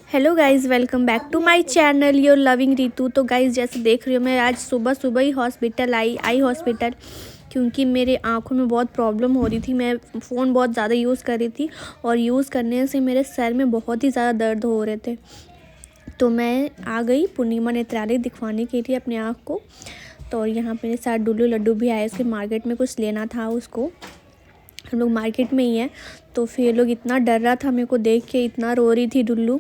Hello guys, welcome back to my channel your loving Ritu. तो guys, जैसे देख रही हो मैं आज सुबह सुबह ही हॉस्पिटल आई हॉस्पिटल, क्योंकि मेरे आँखों में बहुत प्रॉब्लम हो रही थी। मैं फ़ोन बहुत ज़्यादा यूज़ कर रही थी और यूज़ करने से मेरे सर में बहुत ही ज़्यादा दर्द हो रहे थे। तो मैं आ गई पूर्णिमा नेत्रालय दिखवाने के लिए अपने आँख को। तो यहाँ मेरे साथ डुल्लू लड्डू भी आए, उसके मार्केट में कुछ लेना था उसको। हम लोग मार्केट में ही हैं। तो फिर लोग इतना डर रहा था मेरे को देख के, इतना रो रही थी डुल्लू।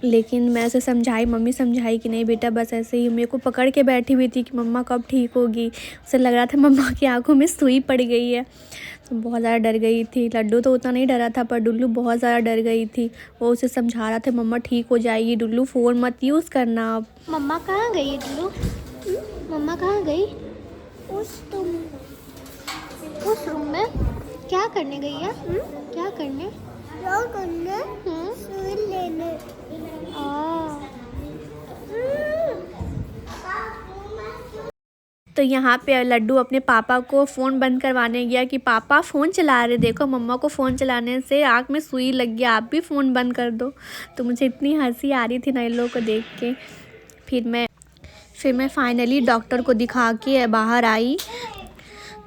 लेकिन मैं ऐसे समझाई, मम्मी समझाई कि नहीं बेटा बस ऐसे ही। मेरे को पकड़ के बैठी हुई थी कि मम्मा कब ठीक होगी। उसे लग रहा था मम्मा की आंखों में सुई पड़ गई है। तो बहुत ज़्यादा डर गई थी। लड्डू तो उतना नहीं डरा था, पर डुल्लू बहुत ज़्यादा डर गई थी। वो उसे समझा रहा था मम्मा ठीक हो जाएगी, डुल्लू फ़ोन मत यूज़ करना अब। मम्मा कहाँ गई है डुल्लू? मम्मा कहाँ गई? उस रूम में क्या करने गई है? क्या करने? सुई लेने। तो यहाँ पे लड्डू अपने पापा को फ़ोन बंद करवाने गया कि पापा फ़ोन चला रहे, देखो मम्मा को फ़ोन चलाने से आँख में सुई लग गया, आप भी फ़ोन बंद कर दो। तो मुझे इतनी हंसी आ रही थी ना इन लोगों को देख के। फिर मैं फाइनली डॉक्टर को दिखा के बाहर आई।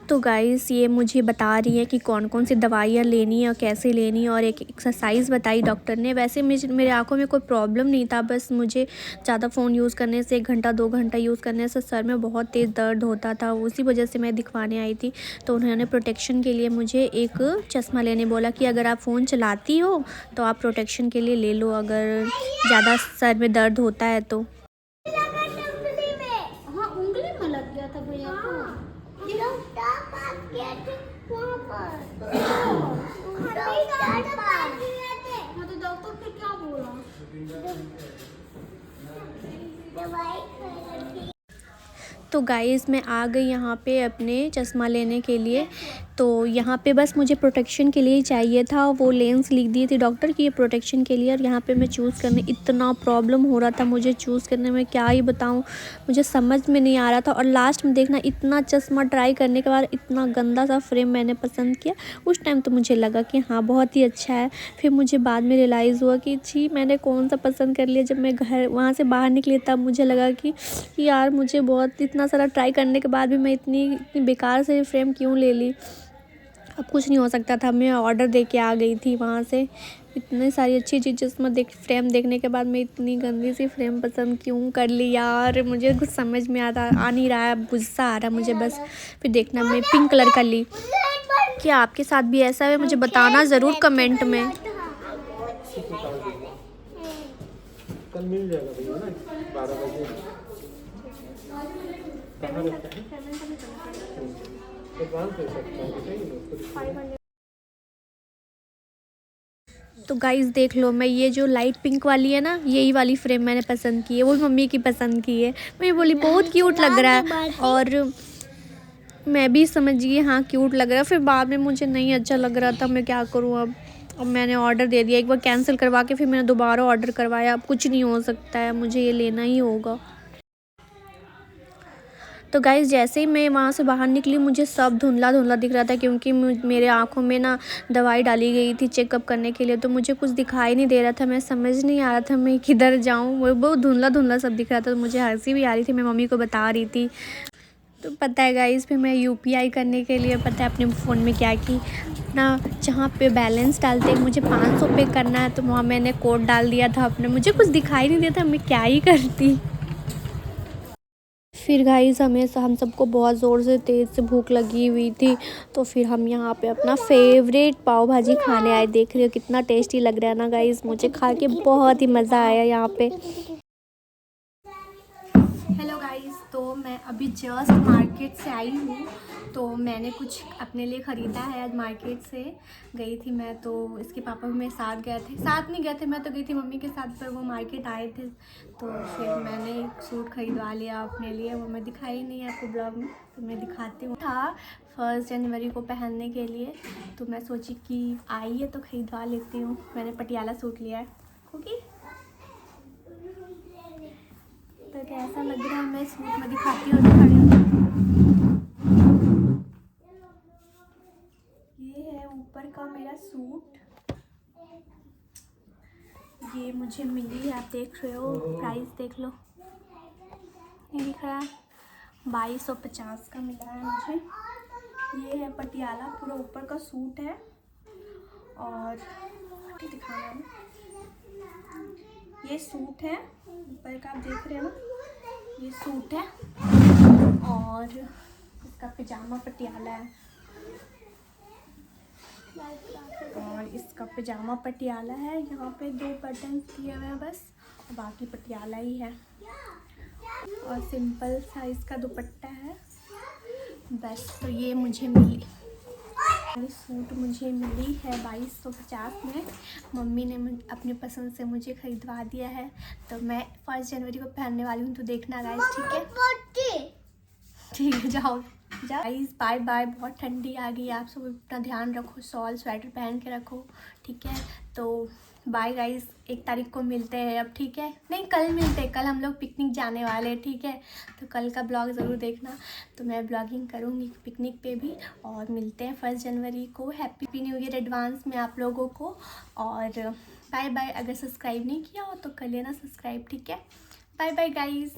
तो गाइस, ये मुझे बता रही है कि कौन कौन सी दवाइयाँ लेनी है और कैसे लेनी है, और एक एक्सरसाइज बताई डॉक्टर ने। वैसे मेरे आंखों में कोई प्रॉब्लम नहीं था, बस मुझे ज़्यादा फ़ोन यूज़ करने से 1 घंटा 2 घंटा यूज़ करने से सर में बहुत तेज़ दर्द होता था। उसी वजह से मैं दिखवाने आई थी। तो उन्होंने प्रोटेक्शन के लिए मुझे एक चश्मा लेने बोला कि अगर आप फ़ोन चलाती हो तो आप प्रोटेक्शन के लिए ले लो, अगर ज़्यादा सर में दर्द होता है तो। हाँ, उंगली में लग गया था भैया को। हाँ, तो डॉक्टर फिर क्या बोला? तो गाइस, मैं आ गई यहाँ पे अपने चश्मा लेने के लिए। तो यहाँ पे बस मुझे प्रोटेक्शन के लिए ही चाहिए था। वो लेंस लिख दी थी डॉक्टर की ये प्रोटेक्शन के लिए, और यहाँ पे मैं चूज़ करने, इतना प्रॉब्लम हो रहा था मुझे चूज़ करने में, क्या ही बताऊँ। मुझे समझ में नहीं आ रहा था। और लास्ट में देखना, इतना चश्मा ट्राई करने के बाद इतना गंदा सा फ्रेम मैंने पसंद किया। उस टाइम तो मुझे लगा कि हाँ बहुत ही अच्छा है। फिर मुझे बाद में रियलाइज़ हुआ कि छी, मैंने कौन सा पसंद कर लिया। जब मैं घर वहाँ से बाहर निकली तब मुझे लगा कि यार मुझे बहुत, इतना सारा ट्राई करने के बाद भी मैं इतनी बेकार से फ्रेम क्यों ले ली। अब कुछ नहीं हो सकता था। मैं ऑर्डर दे के आ गई थी वहाँ से। इतनी सारी अच्छी अच्छी चश्मा फ्रेम देखने के बाद मैं इतनी गंदी सी फ्रेम पसंद क्यों कर ली यार। मुझे कुछ समझ में आ नहीं रहा है, गुस्सा आ रहा है मुझे बस। फिर देखना, मैं पिंक कलर का ली। क्या आपके साथ भी ऐसा है? मुझे बताना ज़रूर कमेंट में। कल मिल जाएगा भैया ना 12 बजे। कहाँ रहता है? एडवांस दे सकता हूँ, बताइए। तो गाइस देख लो, मैं ये जो लाइट पिंक वाली है ना, यही वाली फ्रेम मैंने पसंद की है। वो भी मम्मी की पसंद की है। मम्मी बोली बहुत क्यूट लग रहा है, और मैं भी समझ गई हाँ क्यूट लग रहा है। फिर बाद में मुझे नहीं अच्छा लग रहा था, मैं क्या करूँ अब मैंने ऑर्डर दे दिया। एक बार कैंसिल करवा के फिर मैंने दोबारा ऑर्डर करवाया। अब कुछ नहीं हो सकता है, मुझे ये लेना ही होगा। तो गाइज़, जैसे ही मैं वहाँ से बाहर निकली मुझे सब धुंधला धुंधला दिख रहा था, क्योंकि मेरे आँखों में ना दवाई डाली गई थी चेकअप करने के लिए। तो मुझे कुछ दिखाई नहीं दे रहा था, मैं समझ नहीं आ रहा था मैं किधर जाऊँ। वो बहुत धुंधला धुंधला सब दिख रहा था। तो मुझे हंसी भी आ रही थी, मैं मम्मी को बता रही थी। तो पता है गाइज़, फिर मैं यूपीआई करने के लिए, पता है अपने फ़ोन में क्या की ना, जहाँ पे बैलेंस डालते हैं मुझे 500 पे करना है, तो वहाँ मैंने कोड डाल दिया था अपने। मुझे कुछ दिखाई नहीं देता, मैं क्या ही करती। फिर गाइस, हम सबको बहुत ज़ोर से तेज़ से भूख लगी हुई थी। तो फिर हम यहाँ पे अपना फेवरेट पाव भाजी खाने आए। देख रहे हो कितना टेस्टी लग रहा है ना गाइस, मुझे खा के बहुत ही मज़ा आया यहाँ पे। हेलो गाइस, तो मैं अभी जस्ट मार्केट से आई हूँ। तो मैंने कुछ अपने लिए ख़रीदा है। आज मार्केट से गई थी मैं, तो इसके पापा भी मेरे साथ गए थे। साथ नहीं गए थे, मैं तो गई थी मम्मी के साथ, पर वो मार्केट आए थे। तो फिर मैंने एक सूट ख़रीदवा लिया अपने लिए। वो मैं दिखाई नहीं है आपको ब्लॉग में, तो मैं दिखाती हूँ। था 1 जनवरी को पहनने के लिए, तो मैं सोची कि आई है तो ख़रीदवा लेती हूँ। मैंने पटियाला सूट लिया है क्योंकि तो कैसा लग रहा है मैं सूट में दिखाती हूँ। खड़ी ये है ऊपर का मेरा सूट, ये मुझे मिली है, आप देख रहे हो, प्राइस देख लो, ये दिख रहा है 2250 का मिला है मुझे। ये है पटियाला, पूरा ऊपर का सूट है और दिखाना है, ये सूट है ऊपर का, आप देख रहे हो ना, ये सूट है और इसका पजामा पटियाला है और इसका पजामा पटियाला है। यहाँ पे 2 बटन दिए हुए हैं बस, और बाकी पटियाला ही है और सिंपल साइज़ का दुपट्टा है बस। तो ये मुझे मिली, सूट मुझे मिली है 2250 में। मम्मी ने अपनी पसंद से मुझे ख़रीदवा दिया है, तो मैं 1 जनवरी को पहनने वाली हूँ, तो देखना गाइस, ठीक है? ठीक है, जाओ गाइस, बाय बाय। बहुत ठंडी आ गई है, आप सब अपना ध्यान रखो, शॉल स्वेटर पहन के रखो, ठीक है? तो बाय गाइस, 1 तारीख को मिलते हैं अब, ठीक है? नहीं, कल मिलते हैं, कल हम लोग पिकनिक जाने वाले हैं, ठीक है? तो कल का ब्लॉग ज़रूर देखना, तो मैं ब्लॉगिंग करूँगी पिकनिक पे भी, और मिलते हैं 1 जनवरी को। हैप्पी न्यू ईयर एडवांस में आप लोगों को, और बाय बाय। अगर सब्सक्राइब नहीं किया हो तो कर लेना सब्सक्राइब, ठीक है? Bye bye guys.